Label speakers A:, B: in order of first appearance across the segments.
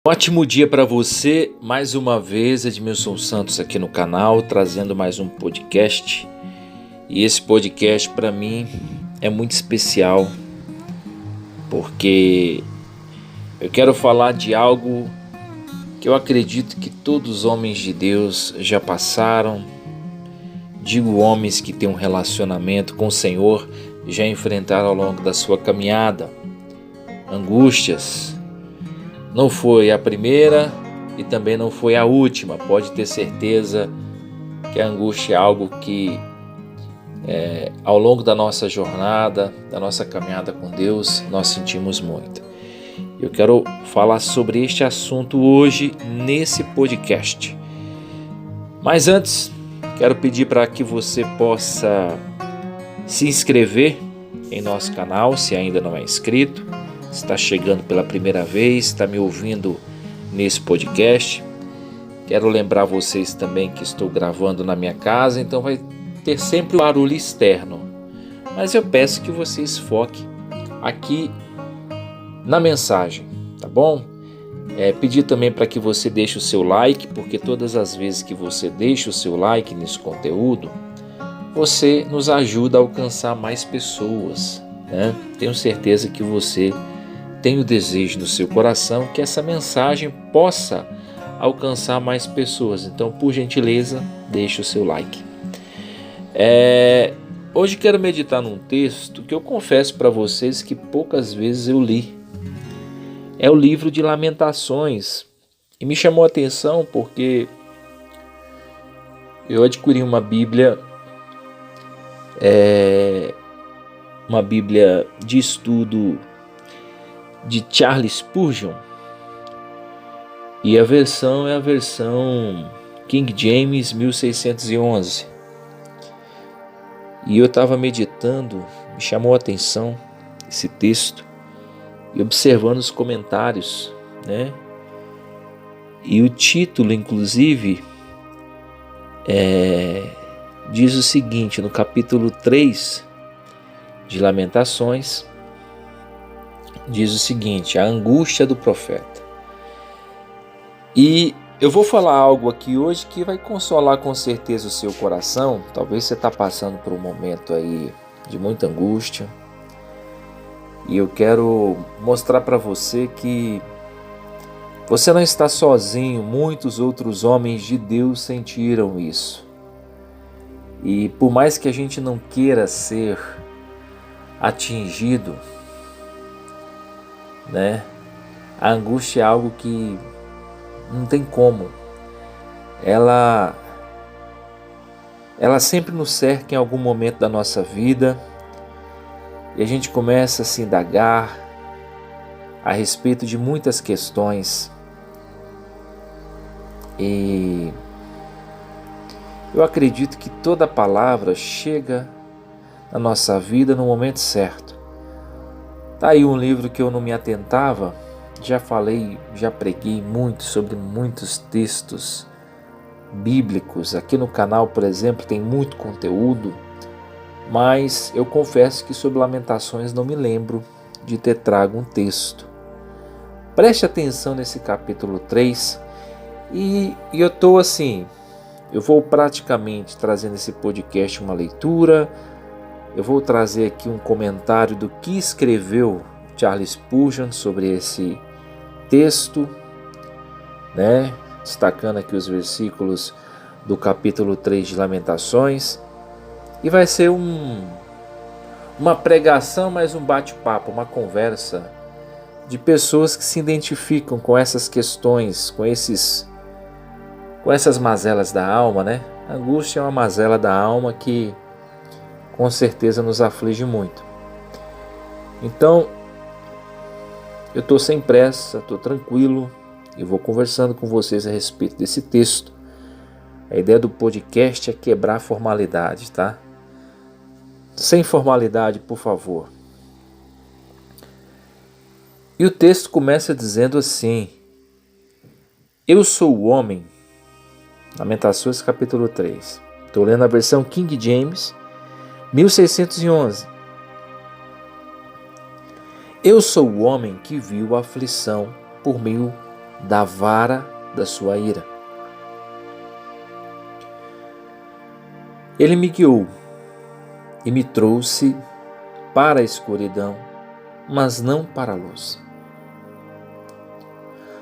A: Ótimo dia para você, mais uma vez Edmilson Santos aqui no canal, trazendo mais um podcast. E esse podcast para mim é muito especial, porque eu quero falar de algo que eu acredito que todos os homens de Deus já passaram. Digo homens que têm um relacionamento com o Senhor, já enfrentaram ao longo da sua caminhada. Angústias. Não foi a primeira e também não foi a última. Pode ter certeza que a angústia é algo que ao longo da nossa jornada, da nossa caminhada com Deus, nós sentimos muito. Eu quero falar sobre este assunto hoje nesse podcast. Mas antes, quero pedir para que você possa se inscrever em nosso canal, se ainda não é inscrito. Está chegando pela primeira vez, está me ouvindo nesse podcast. Quero lembrar vocês também que estou gravando na minha casa, então vai ter sempre um barulho externo. Mas eu peço que vocês foquem aqui na mensagem, tá bom? Pedir também para que você deixe o seu like, porque todas as vezes que você deixa o seu like nesse conteúdo, você nos ajuda a alcançar mais pessoas, né? Tenho certeza que você tem o desejo no seu coração que essa mensagem possa alcançar mais pessoas. Então, por gentileza, deixe o seu like. Hoje quero meditar num texto que eu confesso para vocês que poucas vezes eu li. É o livro de Lamentações. E me chamou a atenção porque eu adquiri uma Bíblia de estudo de Charles Spurgeon, e a versão é a versão King James 1611. E eu estava meditando, me chamou a atenção esse texto, e observando os comentários, né? E o título, inclusive, diz o seguinte, no capítulo 3 de Lamentações, diz o seguinte: a angústia do profeta. E eu vou falar algo aqui hoje que vai consolar com certeza o seu coração. Talvez você está passando por um momento aí de muita angústia. E eu quero mostrar para você que você não está sozinho. Muitos outros homens de Deus sentiram isso. E por mais que a gente não queira ser atingido, né? A angústia é algo que não tem como. Ela sempre nos cerca em algum momento da nossa vida e a gente começa a se indagar a respeito de muitas questões. E eu acredito que toda palavra chega na nossa vida no momento certo. Tá aí um livro que eu não me atentava, já falei, já preguei muito sobre muitos textos bíblicos. Aqui no canal, por exemplo, tem muito conteúdo, mas eu confesso que sobre Lamentações não me lembro de ter trago um texto. Preste atenção nesse capítulo 3 e eu estou assim, eu vou praticamente trazer nesse podcast uma leitura. Eu vou trazer aqui um comentário do que escreveu Charles Spurgeon sobre esse texto, né? Destacando aqui os versículos do capítulo 3 de Lamentações. E vai ser uma pregação, mais um bate-papo, uma conversa de pessoas que se identificam com essas questões, com essas mazelas da alma, né? A angústia é uma mazela da alma que com certeza nos aflige muito. Então, eu estou sem pressa, estou tranquilo e vou conversando com vocês a respeito desse texto. A ideia do podcast é quebrar a formalidade, tá? Sem formalidade, por favor. E o texto começa dizendo assim: eu sou o homem. Lamentações capítulo 3. Estou lendo a versão King James 1611. Eu sou o homem que viu a aflição por 1000 da vara da sua ira. Ele me guiou e me trouxe para a escuridão, mas não para a luz.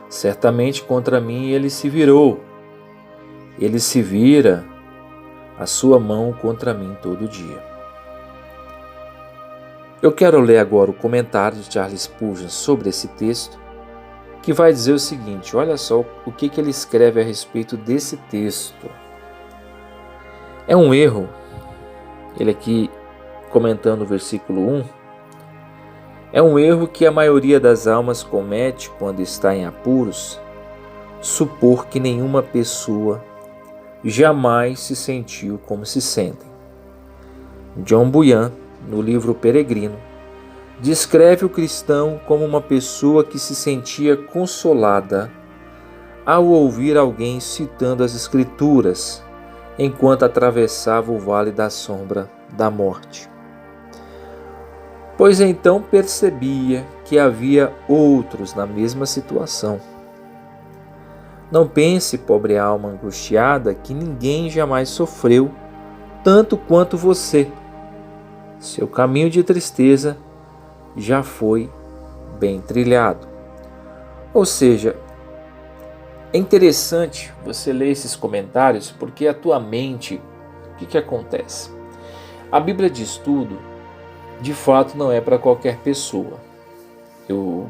A: Certamente contra mim ele se virou. Ele se vira a sua mão contra mim todo dia. Eu quero ler agora o comentário de Charles Spurgeon sobre esse texto, que vai dizer o seguinte: olha só o que ele escreve a respeito desse texto. É um erro, ele aqui comentando o versículo 1, é um erro que a maioria das almas comete quando está em apuros, supor que nenhuma pessoa jamais se sentiu como se sentem. John Bunyan, no livro Peregrino, descreve o cristão como uma pessoa que se sentia consolada ao ouvir alguém citando as Escrituras enquanto atravessava o vale da sombra da morte. Pois então percebia que havia outros na mesma situação. Não pense, pobre alma angustiada, que ninguém jamais sofreu tanto quanto você. Seu caminho de tristeza já foi bem trilhado. Ou seja, é interessante você ler esses comentários, porque a tua mente, o que acontece? A Bíblia de Estudo, de fato, não é para qualquer pessoa. Eu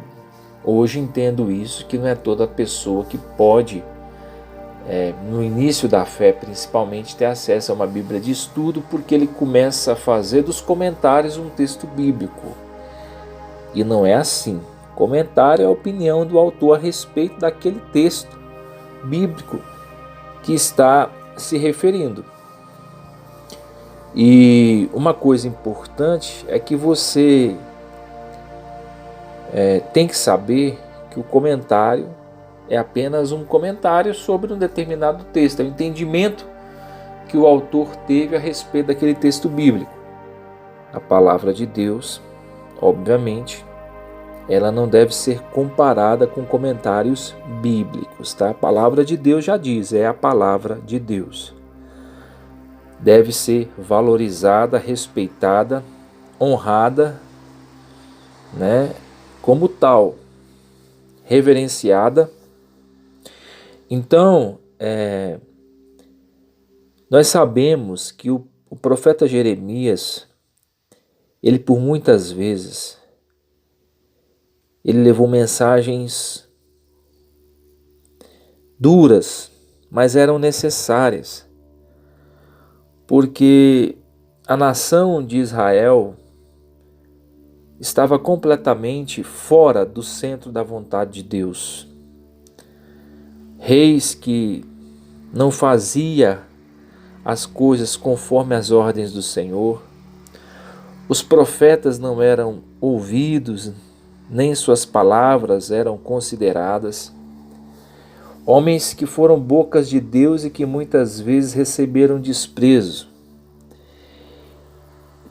A: hoje entendo isso, que não é toda pessoa que pode, no início da fé principalmente, ter acesso a uma Bíblia de Estudo, porque ele começa a fazer dos comentários um texto bíblico. E não é assim. Comentário é a opinião do autor a respeito daquele texto bíblico que está se referindo. E uma coisa importante é que você tem que saber que o comentário é apenas um comentário sobre um determinado texto, é o entendimento que o autor teve a respeito daquele texto bíblico. A palavra de Deus, obviamente, ela não deve ser comparada com comentários bíblicos, tá? A palavra de Deus já diz, é a palavra de Deus. Deve ser valorizada, respeitada, honrada, né? Como tal, reverenciada. Então, nós sabemos que o profeta Jeremias, ele por muitas vezes, ele levou mensagens duras, mas eram necessárias, porque a nação de Israel estava completamente fora do centro da vontade de Deus. Reis que não faziam as coisas conforme as ordens do Senhor, os profetas não eram ouvidos, nem suas palavras eram consideradas. Homens que foram bocas de Deus e que muitas vezes receberam desprezo.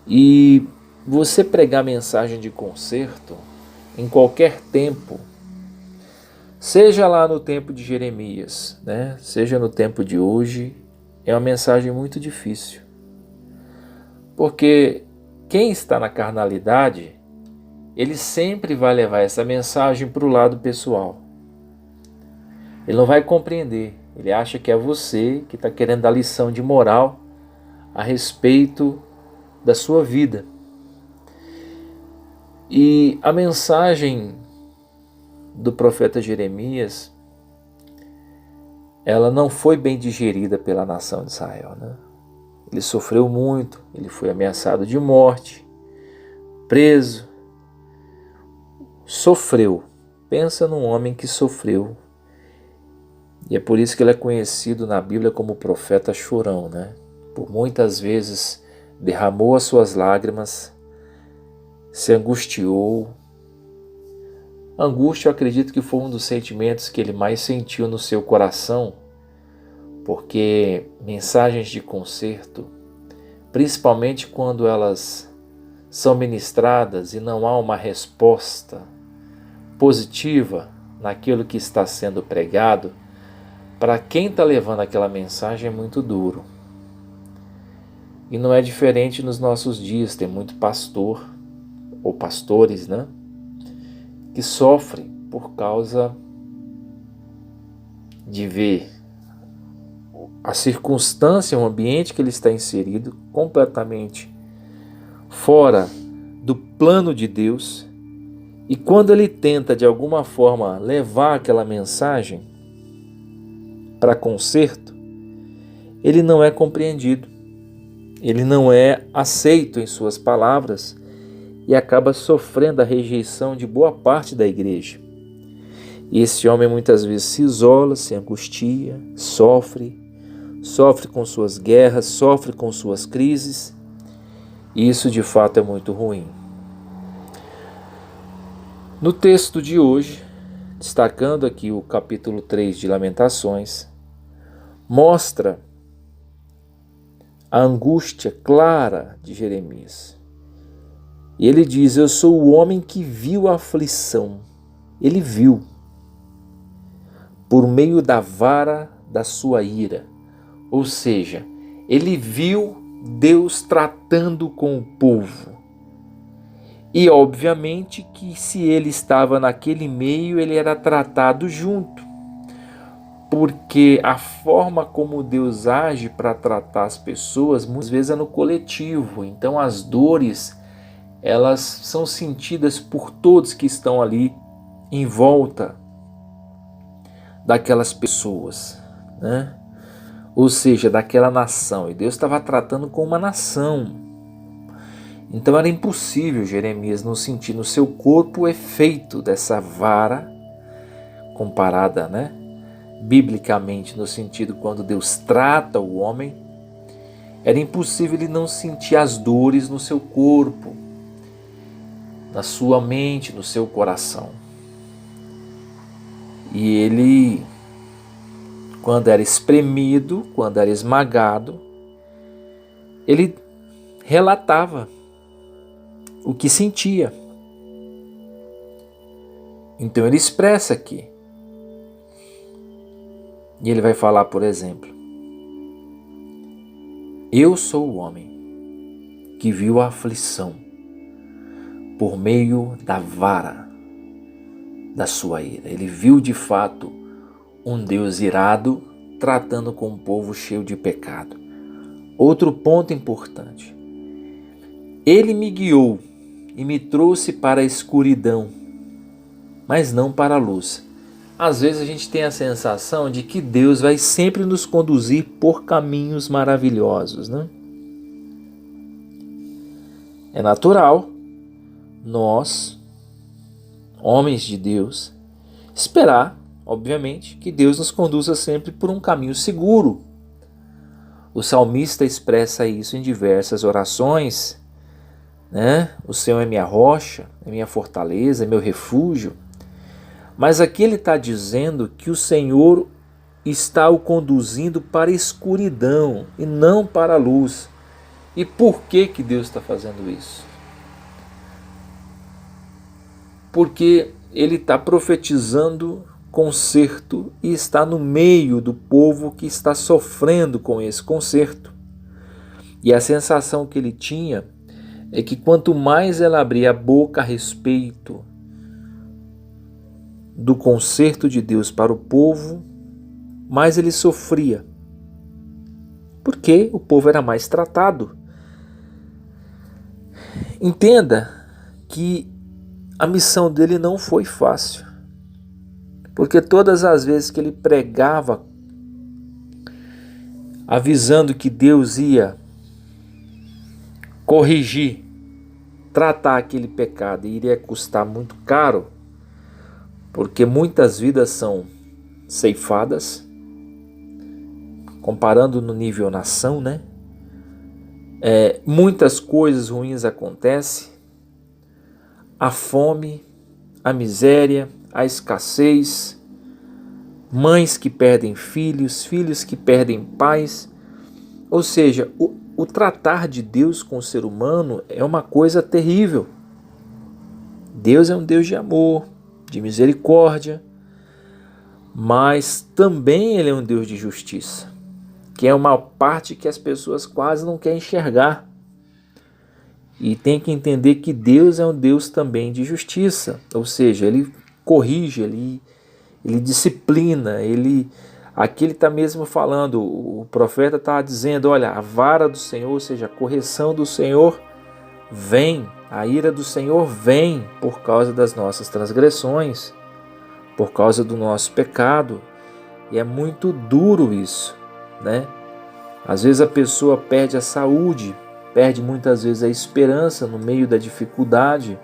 A: E você pregar mensagem de conserto em qualquer tempo, seja lá no tempo de Jeremias, né? Seja no tempo de hoje, é uma mensagem muito difícil. Porque quem está na carnalidade, ele sempre vai levar essa mensagem para o lado pessoal. Ele não vai compreender. Ele acha que é você que está querendo dar lição de moral a respeito da sua vida. E a mensagem do profeta Jeremias, ela não foi bem digerida pela nação de Israel, né? Ele sofreu muito, ele foi ameaçado de morte, preso, sofreu. Pensa num homem que sofreu. E é por isso que ele é conhecido na Bíblia como profeta chorão, né? Por muitas vezes derramou as suas lágrimas, se angustiou. Angústia, eu acredito que foi um dos sentimentos que ele mais sentiu no seu coração, porque mensagens de conserto, principalmente quando elas são ministradas e não há uma resposta positiva, naquilo que está sendo pregado, para quem está levando aquela mensagem é muito duro. E não é diferente nos nossos dias. Tem muito pastor, ou pastores, né, que sofrem por causa de ver a circunstância, o ambiente que ele está inserido completamente fora do plano de Deus, e quando ele tenta de alguma forma levar aquela mensagem para conserto, ele não é compreendido, ele não é aceito em suas palavras e acaba sofrendo a rejeição de boa parte da igreja. E esse homem muitas vezes se isola, se angustia, sofre com suas guerras, sofre com suas crises, e isso de fato é muito ruim. No texto de hoje, destacando aqui o capítulo 3 de Lamentações, mostra a angústia clara de Jeremias. E ele diz: eu sou o homem que viu a aflição. Ele viu, por meio da vara da sua ira. Ou seja, ele viu Deus tratando com o povo. E obviamente que se ele estava naquele meio, ele era tratado junto. Porque a forma como Deus age para tratar as pessoas, muitas vezes é no coletivo. Então as dores, elas são sentidas por todos que estão ali em volta daquelas pessoas, né? Ou seja, daquela nação. E Deus estava tratando com uma nação. Então era impossível Jeremias não sentir no seu corpo o efeito dessa vara, comparada, né, biblicamente, no sentido quando Deus trata o homem, era impossível ele não sentir as dores no seu corpo, na sua mente, no seu coração. E ele, quando era espremido, quando era esmagado, ele relatava o que sentia. Então ele expressa aqui. E ele vai falar, por exemplo: eu sou o homem que viu a aflição por meio da vara da sua ira. Ele viu de fato um Deus irado tratando com um povo cheio de pecado. Outro ponto importante: ele me guiou e me trouxe para a escuridão, mas não para a luz. Às vezes a gente tem a sensação de que Deus vai sempre nos conduzir por caminhos maravilhosos, né? É natural nós, homens de Deus, esperar, obviamente, que Deus nos conduza sempre por um caminho seguro. O salmista expressa isso em diversas orações, né? O Senhor é minha rocha, é minha fortaleza, é meu refúgio. Mas aqui ele está dizendo que o Senhor está o conduzindo para a escuridão e não para a luz. E por que Deus está fazendo isso? Porque ele está profetizando conserto e está no meio do povo que está sofrendo com esse conserto. E a sensação que ele tinha é que quanto mais ela abria a boca a respeito do conserto de Deus para o povo, mais ele sofria, porque o povo era mais tratado. Entenda que a missão dele não foi fácil, porque todas as vezes que ele pregava avisando que Deus ia corrigir, tratar aquele pecado, e iria custar muito caro, porque muitas vidas são ceifadas, comparando no nível nação, né? Muitas coisas ruins acontecem, a fome, a miséria, a escassez, mães que perdem filhos, filhos que perdem pais. Ou seja, o tratar de Deus com o ser humano é uma coisa terrível. Deus é um Deus de amor, de misericórdia, mas também Ele é um Deus de justiça, que é uma parte que as pessoas quase não querem enxergar. E tem que entender que Deus é um Deus também de justiça, ou seja, Ele corrige, Ele disciplina, aqui Ele está mesmo falando, o profeta está dizendo, olha, a vara do Senhor, ou seja, a correção do Senhor vem, a ira do Senhor vem por causa das nossas transgressões, por causa do nosso pecado, e é muito duro isso, né? Às vezes a pessoa perde a saúde, perde muitas vezes a esperança no meio da dificuldade,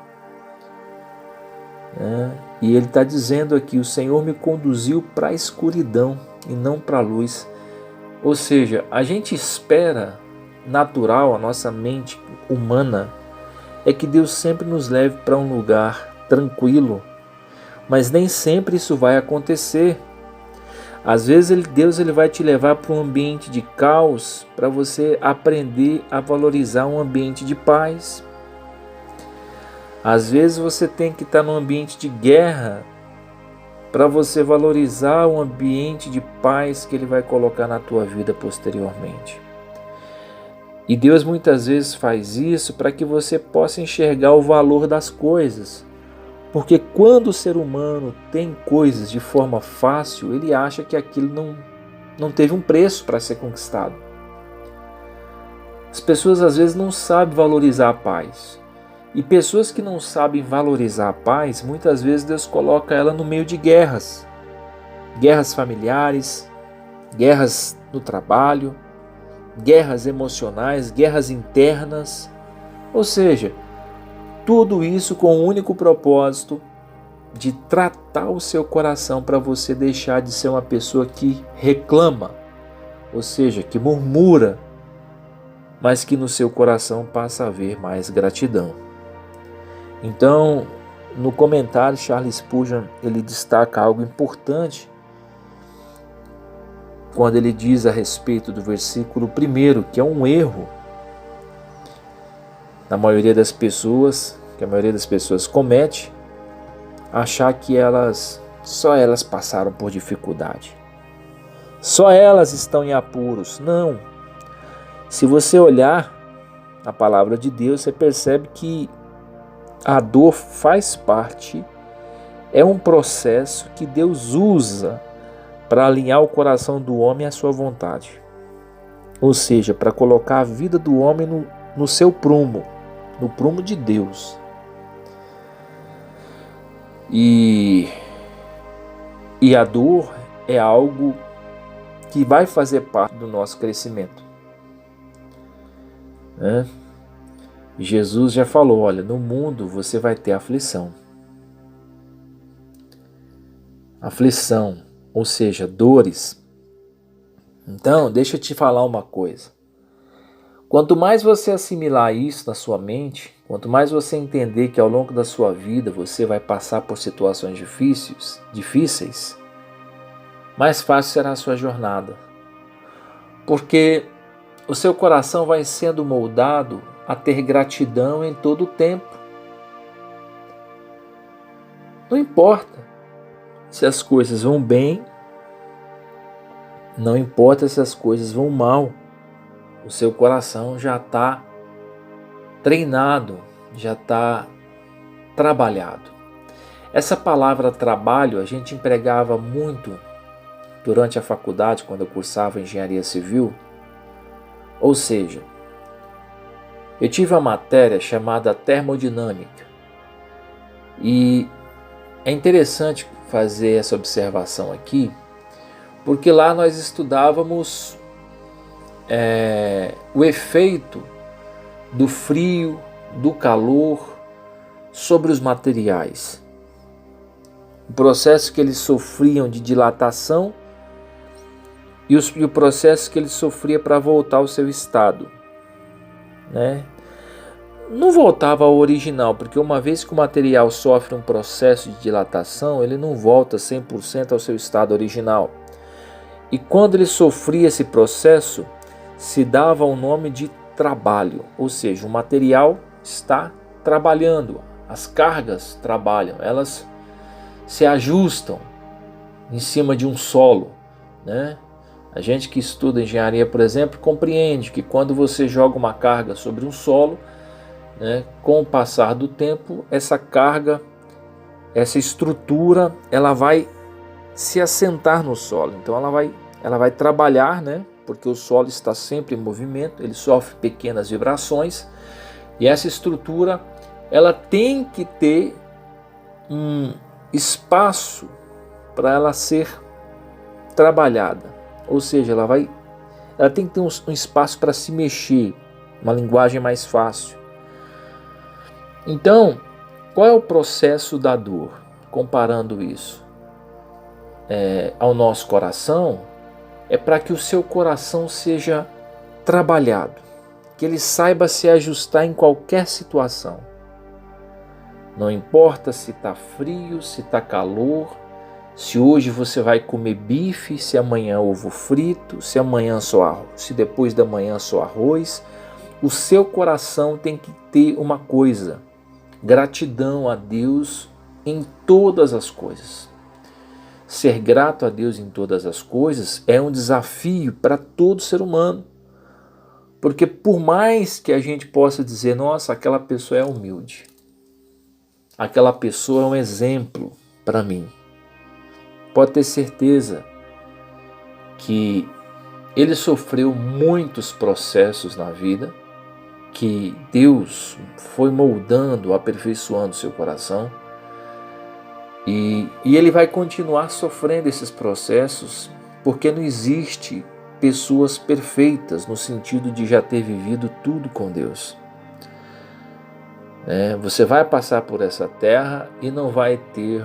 A: né? E ele está dizendo aqui, o Senhor me conduziu para a escuridão e não para a luz. Ou seja, a gente espera, natural, a nossa mente humana, é que Deus sempre nos leve para um lugar tranquilo, mas nem sempre isso vai acontecer. Às vezes Deus vai te levar para um ambiente de caos para você aprender a valorizar um ambiente de paz. Às vezes você tem que estar num ambiente de guerra para você valorizar o ambiente de paz que Ele vai colocar na tua vida posteriormente. E Deus muitas vezes faz isso para que você possa enxergar o valor das coisas. Porque quando o ser humano tem coisas de forma fácil, ele acha que aquilo não teve um preço para ser conquistado. As pessoas às vezes não sabem valorizar a paz. E pessoas que não sabem valorizar a paz, muitas vezes Deus coloca ela no meio de guerras. Guerras familiares, guerras no trabalho, guerras emocionais, guerras internas. Ou seja, tudo isso com o único propósito de tratar o seu coração para você deixar de ser uma pessoa que reclama, ou seja, que murmura, mas que no seu coração passa a haver mais gratidão. Então, no comentário, Charles Spurgeon, ele destaca algo importante quando ele diz a respeito do versículo 1, que é um erro na maioria das pessoas, que a maioria das pessoas comete, achar que só elas passaram por dificuldade. Só elas estão em apuros. Não. Se você olhar a palavra de Deus, você percebe que a dor faz parte, é um processo que Deus usa para alinhar o coração do homem à sua vontade. Ou seja, para colocar a vida do homem no seu prumo, no prumo de Deus. E a dor é algo que vai fazer parte do nosso crescimento, né? Jesus já falou, olha, no mundo você vai ter aflição. Aflição, ou seja, dores. Então, deixa eu te falar uma coisa. Quanto mais você assimilar isso na sua mente, quanto mais você entender que ao longo da sua vida você vai passar por situações difíceis, mais fácil será a sua jornada. Porque o seu coração vai sendo moldado a ter gratidão em todo o tempo. Não importa se as coisas vão bem, não importa se as coisas vão mal, o seu coração já está treinado, já está trabalhado. Essa palavra trabalho a gente empregava muito durante a faculdade, quando eu cursava engenharia civil. Ou seja, eu tive uma matéria chamada termodinâmica e é interessante fazer essa observação aqui, porque lá nós estudávamos o efeito do frio, do calor sobre os materiais, o processo que eles sofriam de dilatação e o processo que ele sofria para voltar ao seu estado, né? Não voltava ao original, porque uma vez que o material sofre um processo de dilatação, ele não volta 100% ao seu estado original. E quando ele sofria esse processo, se dava o nome de trabalho, ou seja, o material está trabalhando, as cargas trabalham, elas se ajustam, em cima de um solo, né? A gente que estuda engenharia, por exemplo, compreende que quando você joga uma carga sobre um solo, né, com o passar do tempo, essa carga, essa estrutura, ela vai se assentar no solo. Então ela vai trabalhar, né, porque o solo está sempre em movimento, ele sofre pequenas vibrações, e essa estrutura ela tem que ter um espaço para ela ser trabalhada. Ou seja, ela tem que ter um espaço para se mexer, uma linguagem mais fácil. Então, qual é o processo da dor? Comparando isso ao nosso coração, é para que o seu coração seja trabalhado, que ele saiba se ajustar em qualquer situação. Não importa se está frio, se está calor, se hoje você vai comer bife, se amanhã ovo frito, se depois da manhã só arroz. O seu coração tem que ter uma coisa: gratidão a Deus em todas as coisas. Ser grato a Deus em todas as coisas é um desafio para todo ser humano. Porque por mais que a gente possa dizer, nossa, aquela pessoa é humilde, aquela pessoa é um exemplo para mim, pode ter certeza que ele sofreu muitos processos na vida, que Deus foi moldando, aperfeiçoando seu coração, e ele vai continuar sofrendo esses processos, porque não existe pessoas perfeitas no sentido de já ter vivido tudo com Deus. Você vai passar por essa terra e não vai ter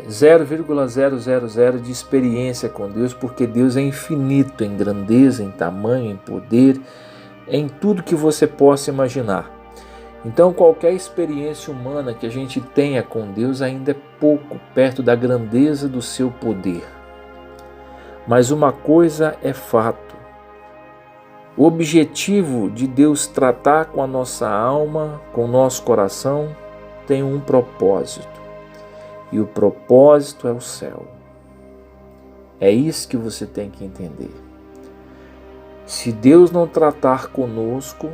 A: 0,000 de experiência com Deus, porque Deus é infinito em grandeza, em tamanho, em poder, em tudo que você possa imaginar. Então qualquer experiência humana que a gente tenha com Deus ainda é pouco perto da grandeza do seu poder. Mas uma coisa é fato: o objetivo de Deus tratar com a nossa alma, com o nosso coração, tem um propósito. E o propósito é o céu. É isso que você tem que entender. Se Deus não tratar conosco,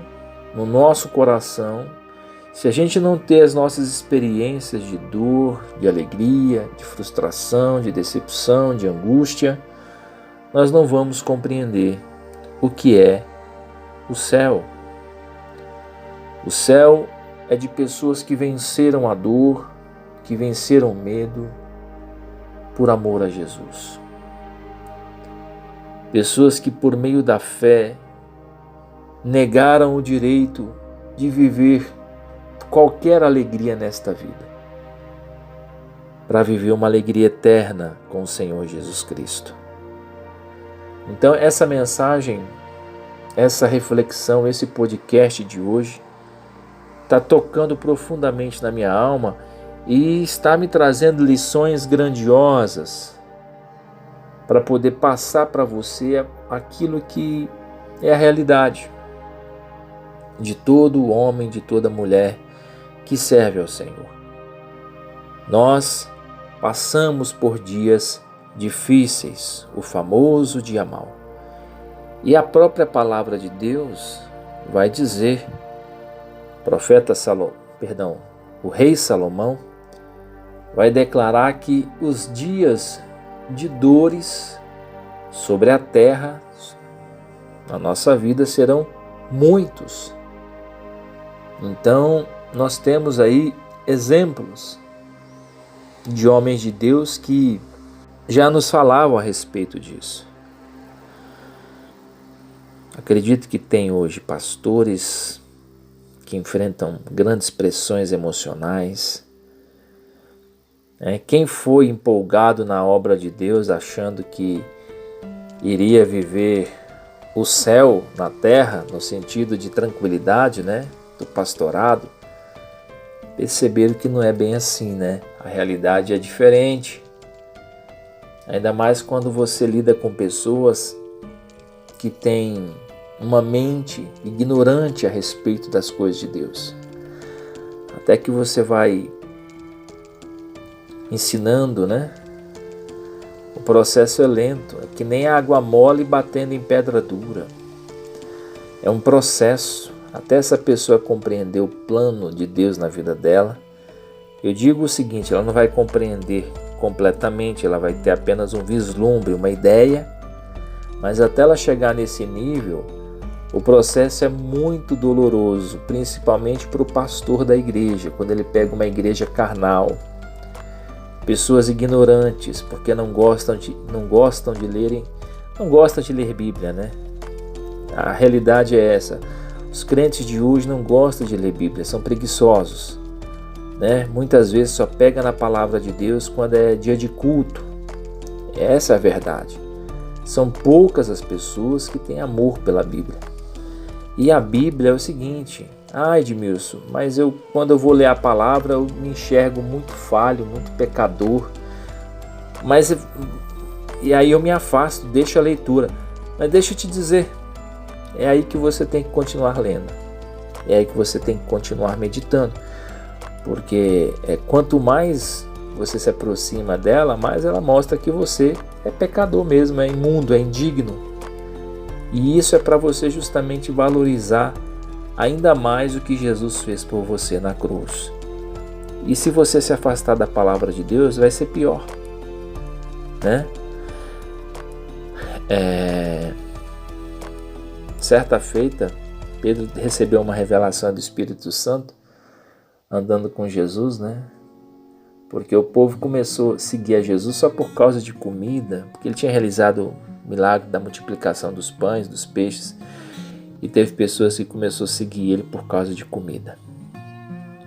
A: no nosso coração, se a gente não ter as nossas experiências de dor, de alegria, de frustração, de decepção, de angústia, nós não vamos compreender o que é o céu. O céu é de pessoas que venceram a dor, que venceram o medo por amor a Jesus. Pessoas que por meio da fé negaram o direito de viver qualquer alegria nesta vida, para viver uma alegria eterna com o Senhor Jesus Cristo. Então essa mensagem, essa reflexão, esse podcast de hoje está tocando profundamente na minha alma e está me trazendo lições grandiosas para poder passar para você aquilo que é a realidade de todo homem, de toda mulher que serve ao Senhor. Nós passamos por dias difíceis, o famoso dia mau. E a própria palavra de Deus vai dizer, o rei Salomão vai declarar que os dias de dores sobre a terra, na nossa vida, serão muitos. Então, nós temos aí exemplos de homens de Deus que já nos falavam a respeito disso. Acredito que tem hoje pastores que enfrentam grandes pressões emocionais. Quem foi empolgado na obra de Deus, achando que iria viver o céu na terra, no sentido de tranquilidade, do pastorado, perceberam que não é bem assim, A realidade é diferente. Ainda mais quando você lida com pessoas que têm uma mente ignorante a respeito das coisas de Deus. Até que você vai ensinando, O processo é lento, é que nem água mole batendo em pedra dura. É um processo, até essa pessoa compreender o plano de Deus na vida dela. Eu digo o seguinte, ela não vai compreender completamente, ela vai ter apenas um vislumbre, uma ideia, mas até ela chegar nesse nível, o processo é muito doloroso, principalmente para o pastor da igreja, quando ele pega uma igreja carnal, pessoas ignorantes, porque não gostam de ler Bíblia, né? A realidade é essa. Os crentes de hoje não gostam de ler Bíblia, são preguiçosos, né? Muitas vezes só pega na palavra de Deus quando é dia de culto. Essa é a verdade. São poucas as pessoas que têm amor pela Bíblia. E a Bíblia é o seguinte, Edmilson, mas quando eu vou ler a palavra eu me enxergo muito falho, muito pecador, e aí eu me afasto, deixo a leitura. Mas deixa eu te dizer, é aí que você tem que continuar lendo, é aí que você tem que continuar meditando, porque quanto mais você se aproxima dela, mais ela mostra que você é pecador mesmo, é imundo, é indigno. E isso é para você justamente valorizar ainda mais o que Jesus fez por você na cruz. E se você se afastar da palavra de Deus, vai ser pior, né? Certa feita, Pedro recebeu uma revelação do Espírito Santo, andando com Jesus, né? Porque o povo começou a seguir a Jesus só por causa de comida, porque ele tinha realizado o milagre da multiplicação dos pães, dos peixes, e teve pessoas que começaram a seguir ele por causa de comida,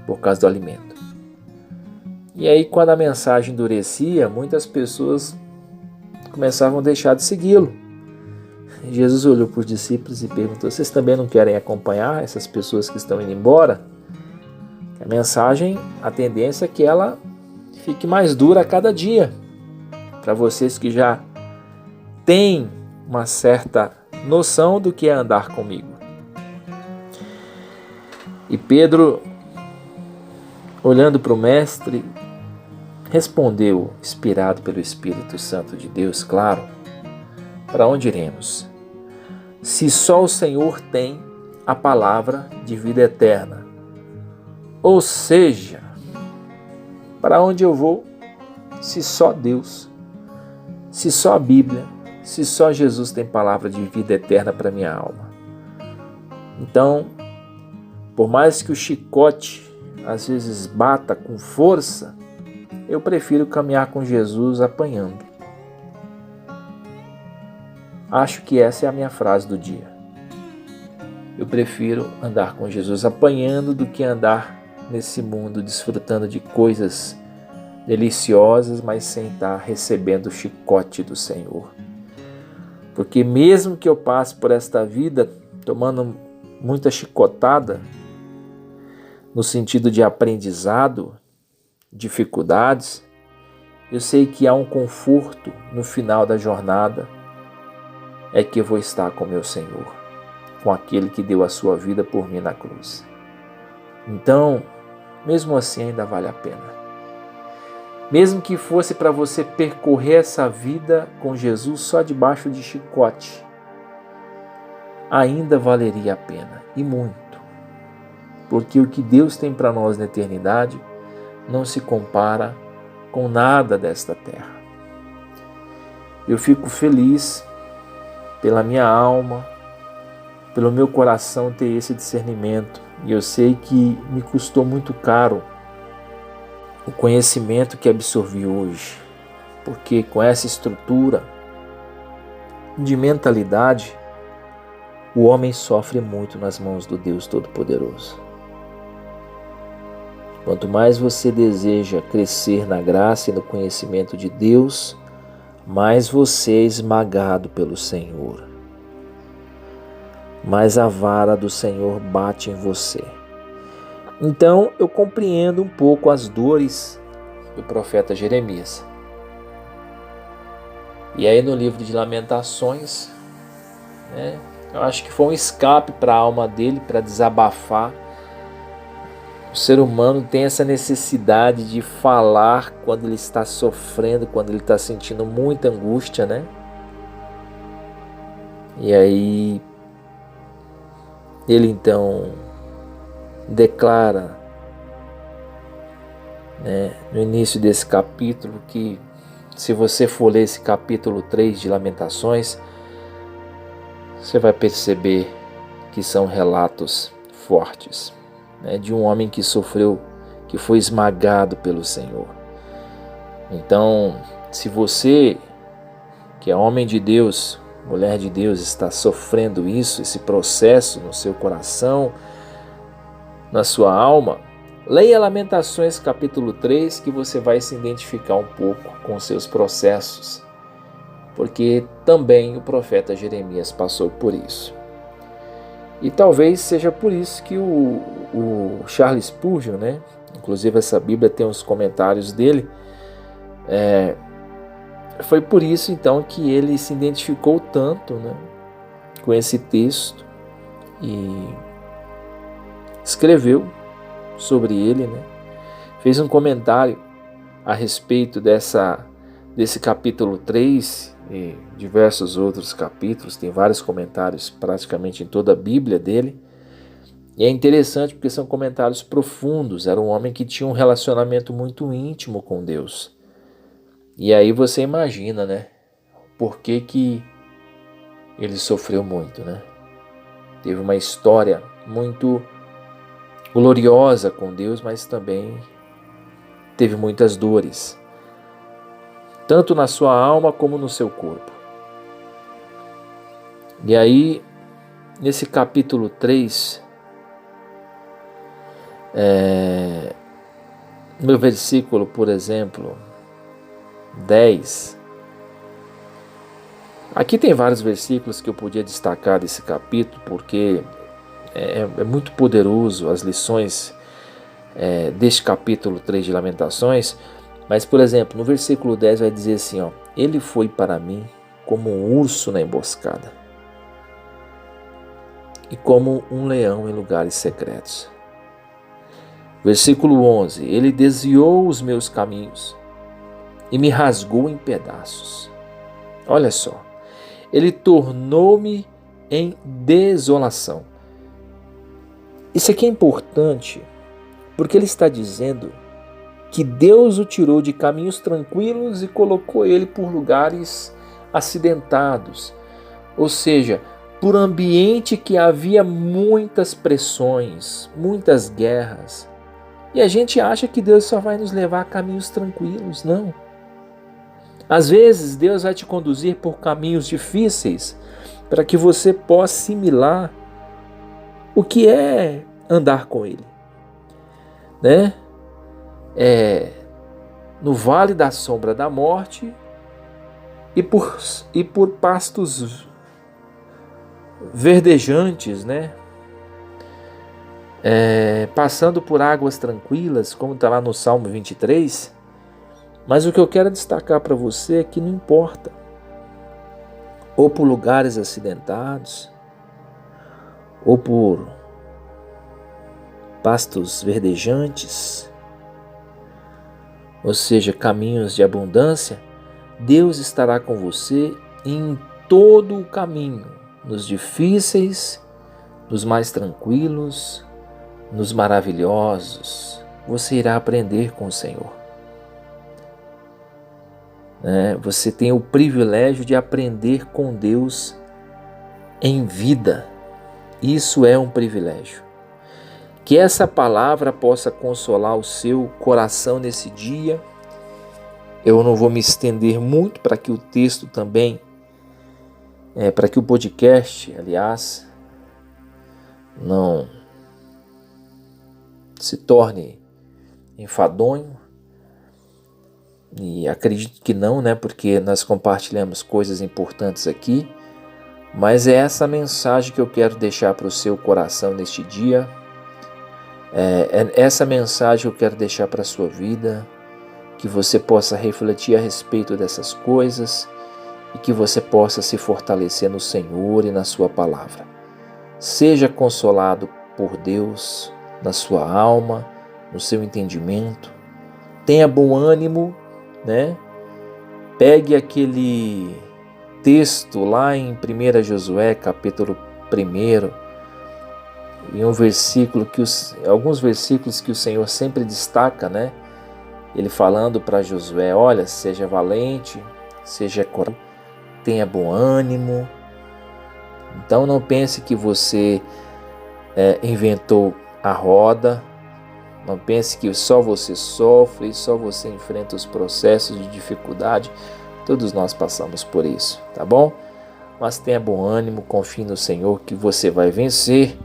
A: por causa do alimento. E aí, quando a mensagem endurecia, muitas pessoas começavam a deixar de segui-lo. Jesus olhou para os discípulos e perguntou: vocês também não querem acompanhar essas pessoas que estão indo embora? A mensagem, a tendência é que ela fique mais dura a cada dia. Para vocês que já têm uma certa noção do que é andar comigo. E Pedro, olhando para o mestre, respondeu, inspirado pelo Espírito Santo de Deus, claro: para onde iremos? Se só o Senhor tem a palavra de vida eterna. Ou seja, para onde eu vou se só Deus, se só a Bíblia, se só Jesus tem palavra de vida eterna para minha alma? Então, por mais que o chicote às vezes bata com força, eu prefiro caminhar com Jesus apanhando. Acho que essa é a minha frase do dia. Eu prefiro andar com Jesus apanhando do que andar nesse mundo desfrutando de coisas deliciosas, mas sem estar recebendo o chicote do Senhor. Porque mesmo que eu passe por esta vida tomando muita chicotada, no sentido de aprendizado, dificuldades, eu sei que há um conforto no final da jornada, é que eu vou estar com meu Senhor, com aquele que deu a sua vida por mim na cruz. Então, mesmo assim ainda vale a pena. Mesmo que fosse para você percorrer essa vida com Jesus só debaixo de chicote, ainda valeria a pena, e muito. Porque o que Deus tem para nós na eternidade não se compara com nada desta terra. Eu fico feliz pela minha alma, pelo meu coração ter esse discernimento. E eu sei que me custou muito caro o conhecimento que absorvi hoje, porque com essa estrutura de mentalidade, o homem sofre muito nas mãos do Deus Todo-Poderoso. Quanto mais você deseja crescer na graça e no conhecimento de Deus, mais você é esmagado pelo Senhor. Mais a vara do Senhor bate em você. Então eu compreendo um pouco as dores do profeta Jeremias. E aí no livro de Lamentações, eu acho que foi um escape para a alma dele, para desabafar O ser humano tem essa necessidade de falar quando ele está sofrendo, quando ele está sentindo muita angústia, né? E aí ele então declara, né, no início desse capítulo, que se você for ler esse capítulo 3 de Lamentações, você vai perceber que são relatos fortes, né, de um homem que sofreu, que foi esmagado pelo Senhor. Então, se você, que é homem de Deus, mulher de Deus, está sofrendo isso, esse processo no seu coração, na sua alma, leia Lamentações capítulo 3, que você vai se identificar um pouco com os seus processos, porque também o profeta Jeremias passou por isso. E talvez seja por isso que o Charles Spurgeon, né, inclusive essa Bíblia tem uns comentários dele, foi por isso então que ele se identificou tanto, né, com esse texto e escreveu sobre ele, né, fez um comentário a respeito desse capítulo 3 e diversos outros capítulos, tem vários comentários praticamente em toda a Bíblia dele, e é interessante porque são comentários profundos. Era um homem que tinha um relacionamento muito íntimo com Deus, e aí você imagina, né, por que ele sofreu muito, né? Teve uma história muito gloriosa com Deus, mas também teve muitas dores, tanto na sua alma como no seu corpo. E aí, nesse capítulo 3, no versículo, por exemplo, 10, aqui tem vários versículos que eu podia destacar desse capítulo, porque é muito poderoso as lições deste capítulo 3 de Lamentações. Mas, por exemplo, no versículo 10 vai dizer assim, ó: ele foi para mim como um urso na emboscada e como um leão em lugares secretos. Versículo 11: ele desviou os meus caminhos e me rasgou em pedaços. Olha só, ele tornou-me em desolação. Isso aqui é importante, porque ele está dizendo que Deus o tirou de caminhos tranquilos e colocou ele por lugares acidentados, ou seja, por ambiente que havia muitas pressões, muitas guerras. E a gente acha que Deus só vai nos levar a caminhos tranquilos. Não. Às vezes Deus vai te conduzir por caminhos difíceis para que você possa assimilar o que é andar com Ele, né? No vale da sombra da morte e por pastos verdejantes, né? Passando por águas tranquilas, como está lá no Salmo 23. Mas o que eu quero destacar para você é que não importa, ou por lugares acidentados, ou por pastos verdejantes, ou seja, caminhos de abundância, Deus estará com você em todo o caminho, nos difíceis, nos mais tranquilos, nos maravilhosos. Você irá aprender com o Senhor. Você tem o privilégio de aprender com Deus em vida. Isso é um privilégio. Que essa palavra possa consolar o seu coração nesse dia. Eu não vou me estender muito para que o texto também, para que o podcast, aliás, não se torne enfadonho. E acredito que não, né? Porque nós compartilhamos coisas importantes aqui. Mas é essa mensagem que eu quero deixar para o seu coração neste dia. É essa mensagem que eu quero deixar para a sua vida. Que você possa refletir a respeito dessas coisas. E que você possa se fortalecer no Senhor e na sua palavra. Seja consolado por Deus na sua alma, no seu entendimento. Tenha bom ânimo, né? Pegue aquele texto lá em 1 Josué, capítulo 1, e alguns versículos que o Senhor sempre destaca, né? Ele falando para Josué: olha, seja valente, seja corajoso, tenha bom ânimo. Então não pense que você inventou a roda. Não pense que só você sofre, só você enfrenta os processos de dificuldade. Todos nós passamos por isso, tá bom? Mas tenha bom ânimo, confie no Senhor que você vai vencer.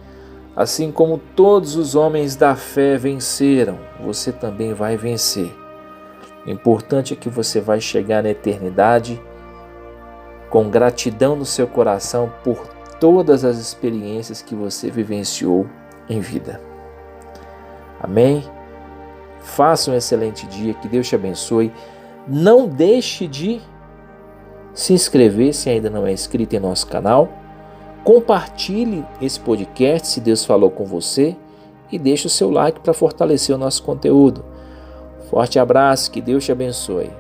A: Assim como todos os homens da fé venceram, você também vai vencer. O importante é que você vai chegar na eternidade com gratidão no seu coração por todas as experiências que você vivenciou em vida. Amém? Faça um excelente dia, que Deus te abençoe. Não deixe de se inscrever se ainda não é inscrito em nosso canal. Compartilhe esse podcast se Deus falou com você e deixe o seu like para fortalecer o nosso conteúdo. Forte abraço, que Deus te abençoe.